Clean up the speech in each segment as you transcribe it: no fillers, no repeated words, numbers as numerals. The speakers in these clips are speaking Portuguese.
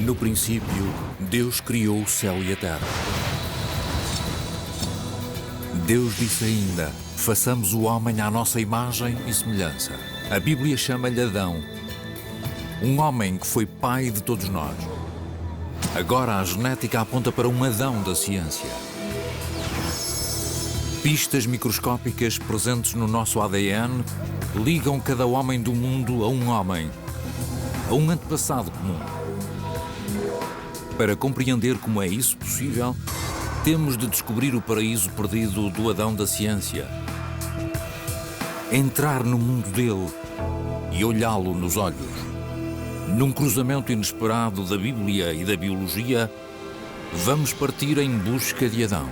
No princípio, Deus criou o céu e a terra. Deus disse ainda: façamos o homem à nossa imagem e semelhança. A Bíblia chama-lhe Adão, um homem que foi pai de todos nós. Agora a genética aponta para um Adão da ciência. Pistas microscópicas presentes no nosso ADN ligam cada homem do mundo a um homem, a um antepassado comum. Para compreender como é isso possível, temos de descobrir o paraíso perdido do Adão da ciência. Entrar no mundo dele e olhá-lo nos olhos. Num cruzamento inesperado da Bíblia e da biologia, vamos partir em busca de Adão.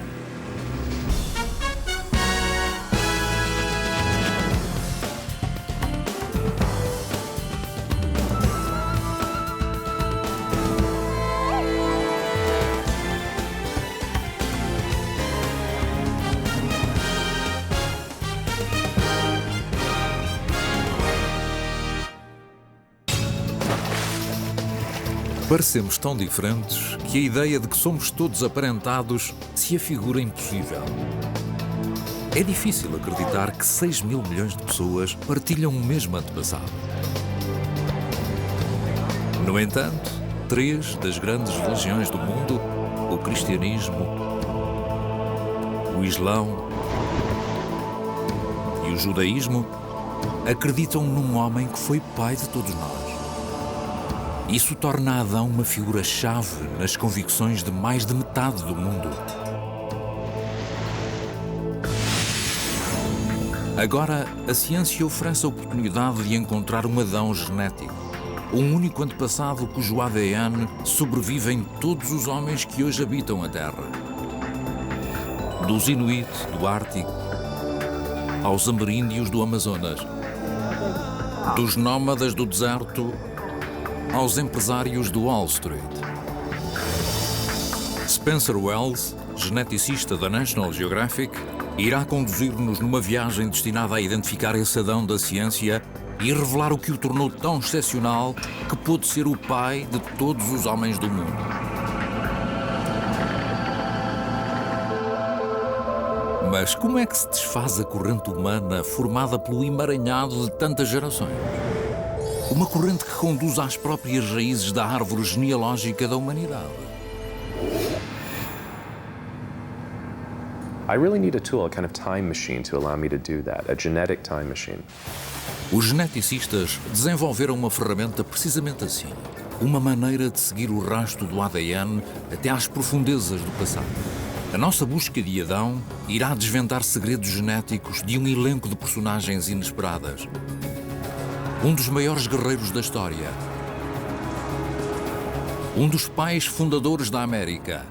Parecemos tão diferentes que a ideia de que somos todos aparentados se afigura impossível. É difícil acreditar que 6 mil milhões de pessoas partilham o mesmo antepassado. No entanto, 3 das grandes religiões do mundo, o cristianismo, o islão e o judaísmo, acreditam num homem que foi pai de todos nós. Isso torna Adão uma figura-chave nas convicções de mais de metade do mundo. Agora, a ciência oferece a oportunidade de encontrar um Adão genético, um único antepassado cujo ADN sobrevive em todos os homens que hoje habitam a Terra. Dos Inuit do Ártico aos ameríndios do Amazonas, dos nómadas do deserto aos empresários do Wall Street. Spencer Wells, geneticista da National Geographic, irá conduzir-nos numa viagem destinada a identificar esse Adão da ciência e revelar o que o tornou tão excepcional que pôde ser o pai de todos os homens do mundo. Mas como é que se desfaz a corrente humana formada pelo emaranhado de tantas gerações? Uma corrente que conduz às próprias raízes da árvore genealógica da humanidade. I really need a tool, a kind of time machine to allow me to do that, a genetic time machine. Os geneticistas desenvolveram uma ferramenta precisamente assim. Uma maneira de seguir o rastro do ADN até às profundezas do passado. A nossa busca de Adão irá desvendar segredos genéticos de um elenco de personagens inesperadas. Um dos maiores guerreiros da história. Um dos pais fundadores da América.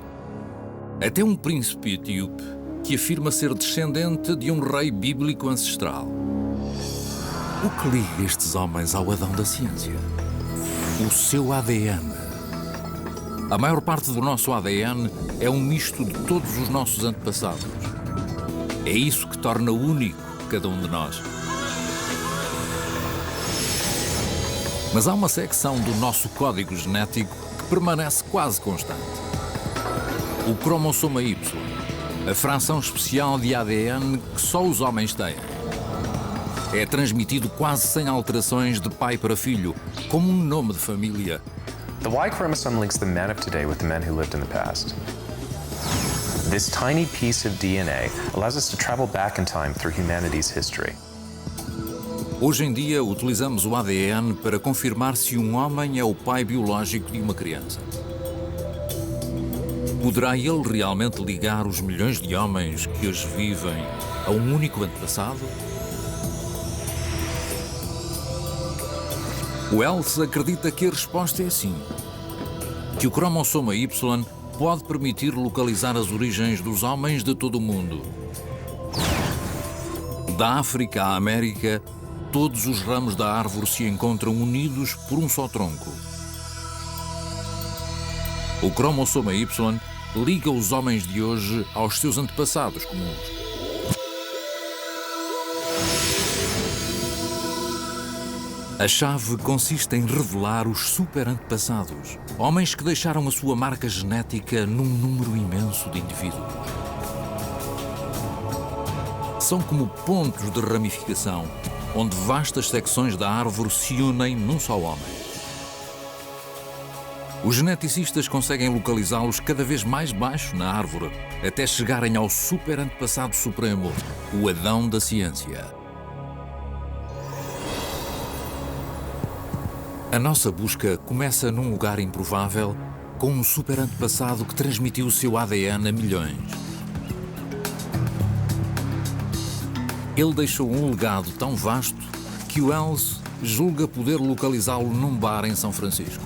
Até um príncipe etíope que afirma ser descendente de um rei bíblico ancestral. O que liga estes homens ao Adão da ciência? O seu ADN. A maior parte do nosso ADN é um misto de todos os nossos antepassados. É isso que torna único cada um de nós. Mas há uma secção do nosso código genético que permanece quase constante. O cromossoma Y, a fração especial de ADN que só os homens têm. É transmitido quase sem alterações de pai para filho, como um nome de família. The Y chromosome links the men of today with the men who lived in the past. This tiny piece of DNA allows us to travel back in time through humanity's history. Hoje em dia, utilizamos o ADN para confirmar se um homem é o pai biológico de uma criança. Poderá ele realmente ligar os milhões de homens que hoje vivem a um único antepassado? Wells acredita que a resposta é sim. Que o cromossoma Y pode permitir localizar as origens dos homens de todo o mundo. Da África à América, todos os ramos da árvore se encontram unidos por um só tronco. O cromossoma Y liga os homens de hoje aos seus antepassados comuns. A chave consiste em revelar os super-antepassados, homens que deixaram a sua marca genética num número imenso de indivíduos. São como pontos de ramificação, onde vastas secções da árvore se unem num só homem. Os geneticistas conseguem localizá-los cada vez mais baixo na árvore, até chegarem ao super-antepassado supremo, o Adão da ciência. A nossa busca começa num lugar improvável, com um super-antepassado que transmitiu o seu ADN a milhões. Ele deixou um legado tão vasto que Wells julga poder localizá-lo num bar em São Francisco.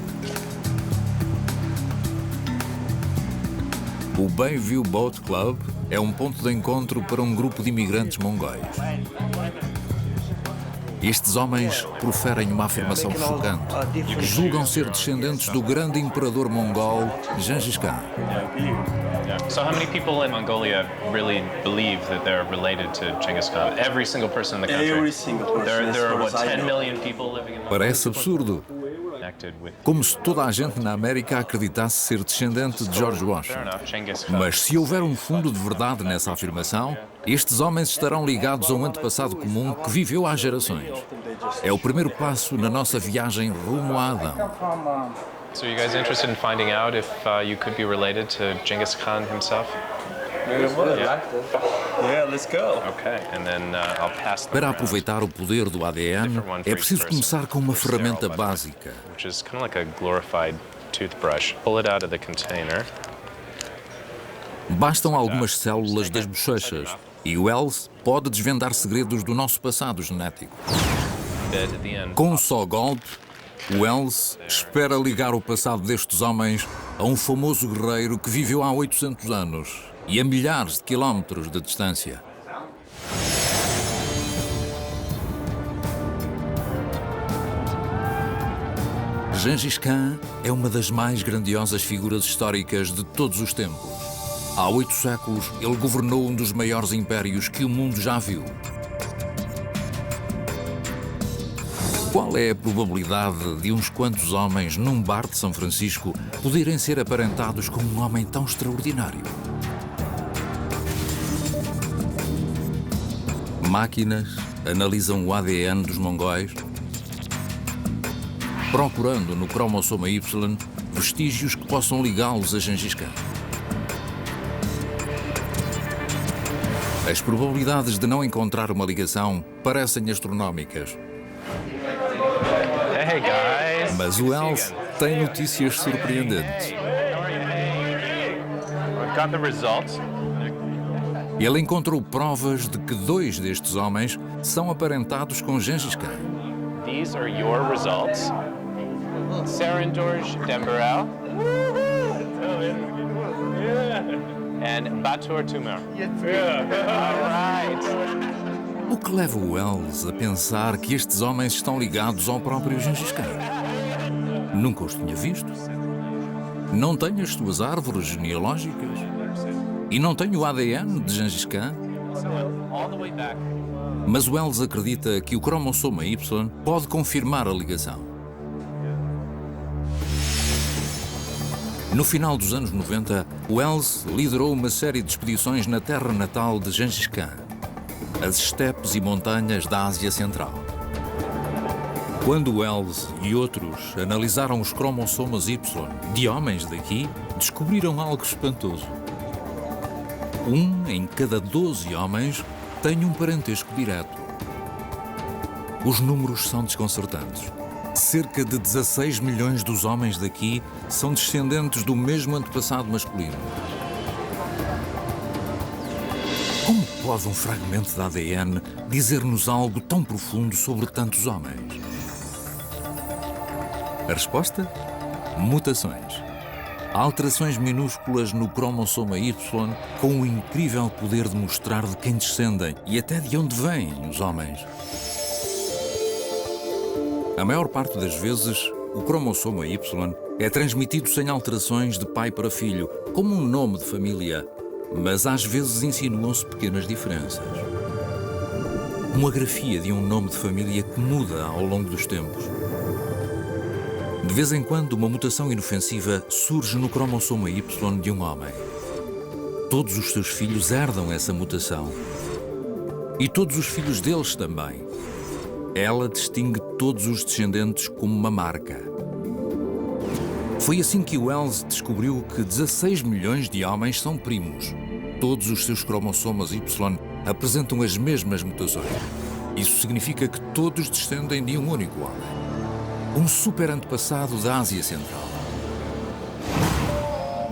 O Bayview Boat Club é um ponto de encontro para um grupo de imigrantes mongóis. Estes homens proferem uma afirmação chocante. Julgam ser descendentes do grande imperador mongol, Gengis Khan. So how many people in Mongolia really believe that they're related to Genghis Khan? Every single person in the country? Every single person. There are, what, 10 million people living in Mongolia? Parece absurdo. Como se toda a gente na América acreditasse ser descendente de George Washington. Mas se houver um fundo de verdade nessa afirmação, estes homens estarão ligados a um antepassado comum que viveu há gerações. É o primeiro passo na nossa viagem rumo a Adão. So you guys interested in finding out if you could be related to Genghis Khan himself? Yeah, let's go. Okay, and then I'll pass them Para around. aproveitar o poder do ADN, é preciso começar com uma ferramenta básica. Which is kind of like a glorified toothbrush. Pull it out of the container. Bastam algumas células das bochechas e Wells pode desvendar segredos do nosso passado genético. Bit at the end. Com um só golpe, Wells espera ligar o passado destes homens a um famoso guerreiro que viveu há 800 anos e a milhares de quilómetros de distância. Gengis Khan é uma das mais grandiosas figuras históricas de todos os tempos. Há 8 séculos, ele governou um dos maiores impérios que o mundo já viu. Qual é a probabilidade de uns quantos homens num bar de São Francisco poderem ser aparentados com um homem tão extraordinário? Máquinas analisam o ADN dos mongóis, procurando no cromossoma Y vestígios que possam ligá-los a Gengis Khan. As probabilidades de não encontrar uma ligação parecem astronómicas. Hey guys. Mas o Wells tem notícias surpreendentes. We've got the results. Ele encontrou provas de que 2 destes homens são aparentados com Gengis Khan. These are your results. Sarandorj Dembarel. And Batur Tumar. All right. O que leva o Wells a pensar que estes homens estão ligados ao próprio Gengis Khan? Nunca os tinha visto. Não tem as suas árvores genealógicas. E não tem o ADN de Gengis Khan. All the way back. Mas Wells acredita que o cromossoma Y pode confirmar a ligação. No final dos anos 90, Wells liderou uma série de expedições na terra natal de Gengis Khan, as estepes e montanhas da Ásia Central. Quando Wells e outros analisaram os cromossomas Y de homens daqui, descobriram algo espantoso. 1 em cada 12 homens tem um parentesco direto. Os números são desconcertantes. Cerca de 16 milhões dos homens daqui são descendentes do mesmo antepassado masculino. Como pode um fragmento de ADN dizer-nos algo tão profundo sobre tantos homens? A resposta? Mutações. Alterações minúsculas no cromossoma Y com o incrível poder de mostrar de quem descendem e até de onde vêm os homens. A maior parte das vezes, o cromossoma Y é transmitido sem alterações de pai para filho, como um nome de família, mas às vezes insinuam-se pequenas diferenças. Uma grafia de um nome de família que muda ao longo dos tempos. De vez em quando, uma mutação inofensiva surge no cromossoma Y de um homem. Todos os seus filhos herdam essa mutação. E todos os filhos deles também. Ela distingue todos os descendentes como uma marca. Foi assim que Wells descobriu que 16 milhões de homens são primos. Todos os seus cromossomas Y apresentam as mesmas mutações. Isso significa que todos descendem de um único homem. Um super antepassado da Ásia Central.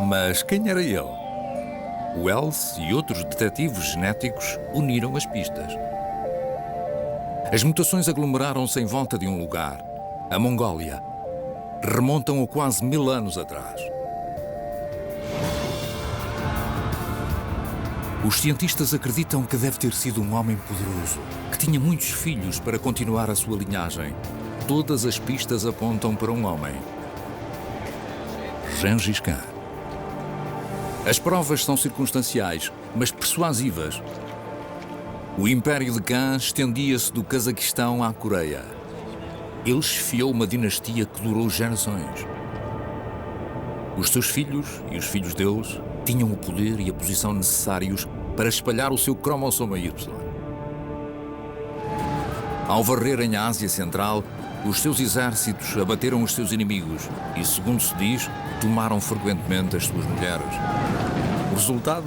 Mas quem era ele? Wells e outros detetives genéticos uniram as pistas. As mutações aglomeraram-se em volta de um lugar, a Mongólia. Remontam a quase 1000 anos atrás. Os cientistas acreditam que deve ter sido um homem poderoso, que tinha muitos filhos para continuar a sua linhagem. Todas as pistas apontam para um homem. Gengis Khan. As provas são circunstanciais, mas persuasivas. O Império de Khan estendia-se do Cazaquistão à Coreia. Ele esfiou uma dinastia que durou gerações. Os seus filhos e os filhos deles tinham o poder e a posição necessários para espalhar o seu cromossoma Y. Ao varrerem a Ásia Central, os seus exércitos abateram os seus inimigos e, segundo se diz, tomaram frequentemente as suas mulheres. O resultado?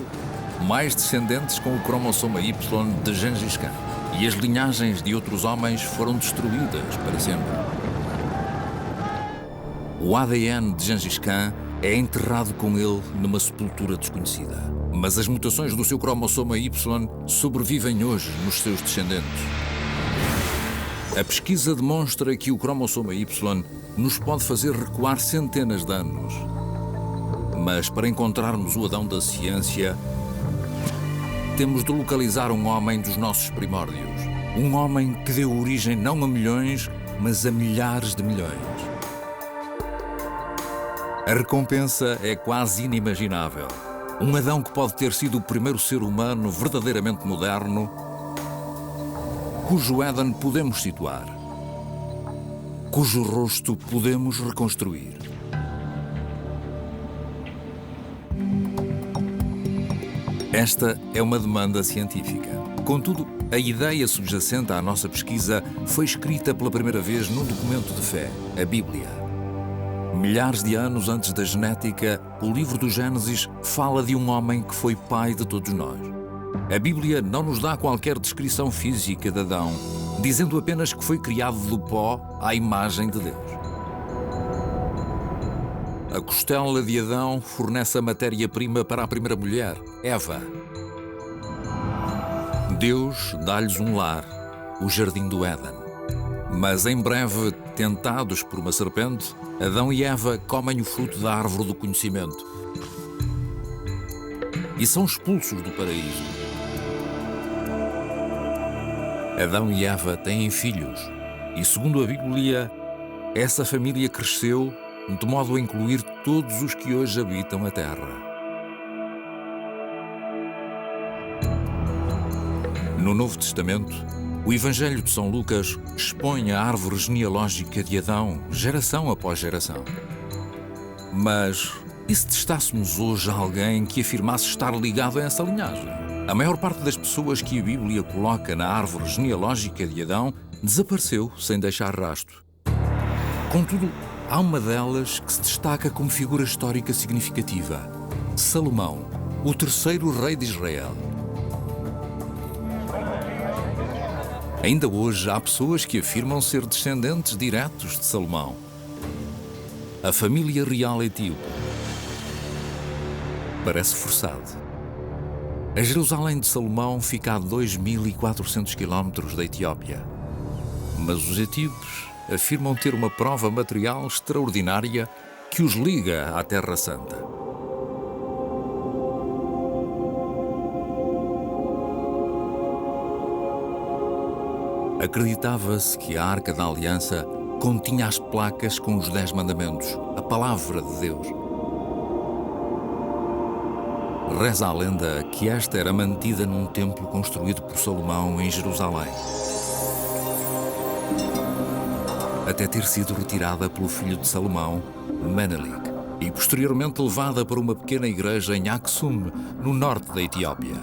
Mais descendentes com o cromossoma Y de Gengis Khan. E as linhagens de outros homens foram destruídas para sempre. O ADN de Gengis Khan é enterrado com ele numa sepultura desconhecida. Mas as mutações do seu cromossoma Y sobrevivem hoje nos seus descendentes. A pesquisa demonstra que o cromossoma Y nos pode fazer recuar centenas de anos. Mas para encontrarmos o Adão da ciência, temos de localizar um homem dos nossos primórdios. Um homem que deu origem não a milhões, mas a milhares de milhões. A recompensa é quase inimaginável. Um Adão que pode ter sido o primeiro ser humano verdadeiramente moderno, cujo Éden podemos situar, cujo rosto podemos reconstruir. Esta é uma demanda científica. Contudo, a ideia subjacente à nossa pesquisa foi escrita pela primeira vez num documento de fé, a Bíblia. Milhares de anos antes da genética, o livro do Gênesis fala de um homem que foi pai de todos nós. A Bíblia não nos dá qualquer descrição física de Adão, dizendo apenas que foi criado do pó à imagem de Deus. A costela de Adão fornece a matéria-prima para a primeira mulher, Eva. Deus dá-lhes um lar, o Jardim do Éden. Mas em breve, tentados por uma serpente, Adão e Eva comem o fruto da árvore do conhecimento e são expulsos do paraíso. Adão e Eva têm filhos e, segundo a Bíblia, essa família cresceu de modo a incluir todos os que hoje habitam a Terra. No Novo Testamento, o Evangelho de São Lucas expõe a árvore genealógica de Adão, geração após geração. Mas e se testássemos hoje alguém que afirmasse estar ligado a essa linhagem? A maior parte das pessoas que a Bíblia coloca na árvore genealógica de Adão desapareceu sem deixar rastro. Contudo, há uma delas que se destaca como figura histórica significativa: Salomão, o terceiro rei de Israel. Ainda hoje há pessoas que afirmam ser descendentes diretos de Salomão. A família real etíope. Parece forçado. A Jerusalém de Salomão fica a 2.400 quilómetros da Etiópia. Mas os etíopes afirmam ter uma prova material extraordinária que os liga à Terra Santa. Acreditava-se que a Arca da Aliança continha as placas com os 10 mandamentos, a palavra de Deus. Reza a lenda que esta era mantida num templo construído por Salomão em Jerusalém, até ter sido retirada pelo filho de Salomão, Menelik, e posteriormente levada para uma pequena igreja em Aksum, no norte da Etiópia.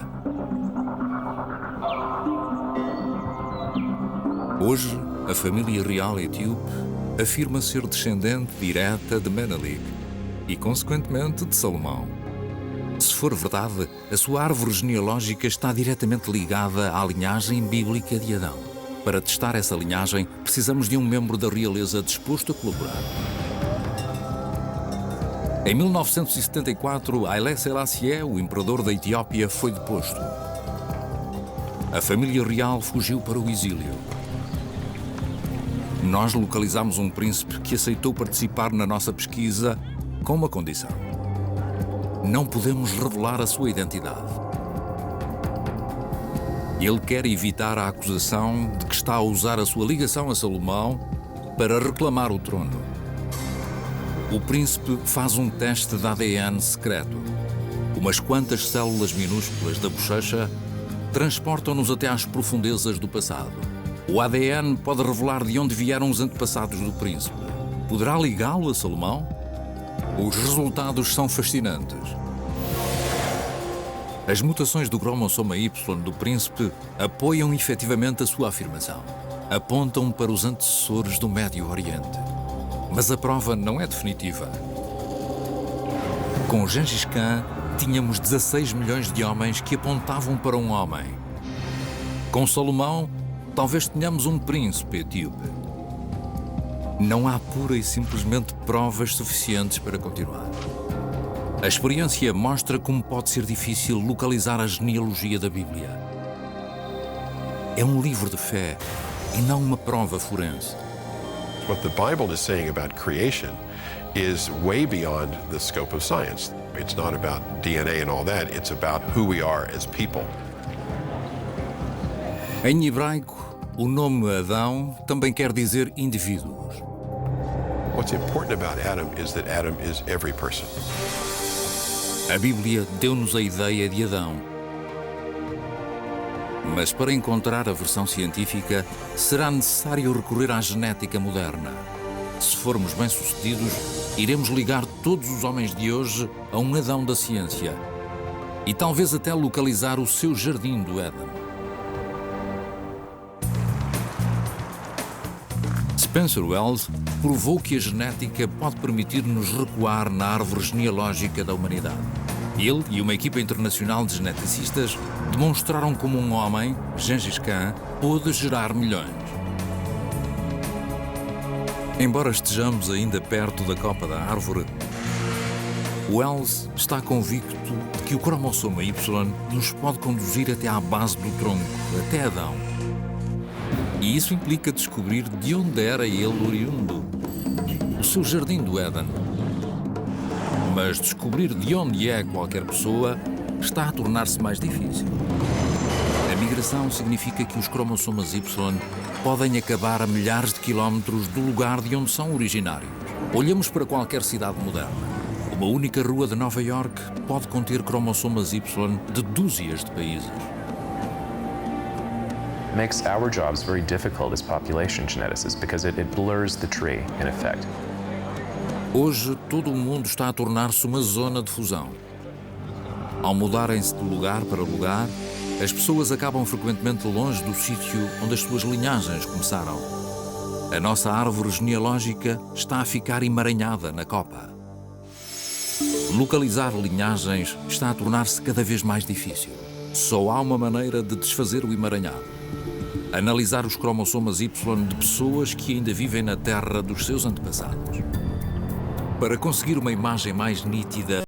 Hoje, a família real etíope afirma ser descendente direta de Menelik e, consequentemente, de Salomão. Se for verdade, a sua árvore genealógica está diretamente ligada à linhagem bíblica de Adão. Para testar essa linhagem, precisamos de um membro da realeza disposto a colaborar. Em 1974, Haile Selassie, o imperador da Etiópia, foi deposto. A família real fugiu para o exílio. Nós localizamos um príncipe que aceitou participar na nossa pesquisa com uma condição: não podemos revelar a sua identidade. Ele quer evitar a acusação de que está a usar a sua ligação a Salomão para reclamar o trono. O príncipe faz um teste de ADN secreto. Umas quantas células minúsculas da bochecha transportam-nos até às profundezas do passado. O ADN pode revelar de onde vieram os antepassados do príncipe. Poderá ligá-lo a Salomão? Os resultados são fascinantes. As mutações do cromossoma Y do príncipe apoiam efetivamente a sua afirmação. Apontam para os antecessores do Médio Oriente. Mas a prova não é definitiva. Com Gengis Khan, tínhamos 16 milhões de homens que apontavam para um homem. Com Salomão, talvez tenhamos um príncipe etíope. Não há pura e simplesmente provas suficientes para continuar. A experiência mostra como pode ser difícil localizar a genealogia da Bíblia. É um livro de fé e não uma prova forense. What the Bible is saying about creation is way beyond the scope of science. It's not about DNA and all that, it's about who we are as people. Em hebraico, o nome Adão também quer dizer indivíduos. What's important about Adam is every person. A Bíblia deu-nos a ideia de Adão. Mas para encontrar a versão científica, será necessário recorrer à genética moderna. Se formos bem-sucedidos, iremos ligar todos os homens de hoje a um Adão da ciência e talvez até localizar o seu jardim do Éden. Spencer Wells provou que a genética pode permitir-nos recuar na árvore genealógica da humanidade. Ele e uma equipa internacional de geneticistas demonstraram como um homem, Gengis Khan, pôde gerar milhões. Embora estejamos ainda perto da copa da árvore, Wells está convicto de que o cromossoma Y nos pode conduzir até à base do tronco, até Adão. E isso implica descobrir de onde era ele oriundo, o seu jardim do Éden. Mas descobrir de onde é qualquer pessoa está a tornar-se mais difícil. A migração significa que os cromossomas Y podem acabar a milhares de quilómetros do lugar de onde são originários. Olhamos para qualquer cidade moderna. Uma única rua de Nova York pode conter cromossomas Y de dúzias de países. Makes our jobs very difficult as population geneticists because it blurs the tree, in effect. Hoje, todo o mundo está a tornar-se uma zona de fusão. Ao mudarem-se de lugar para lugar, as pessoas acabam frequentemente longe do sítio onde as suas linhagens começaram. A nossa árvore genealógica está a ficar emaranhada na copa. Localizar linhagens está a tornar-se cada vez mais difícil. Só há uma maneira de desfazer o emaranhado: analisar os cromossomas Y de pessoas que ainda vivem na terra dos seus antepassados. Para conseguir uma imagem mais nítida,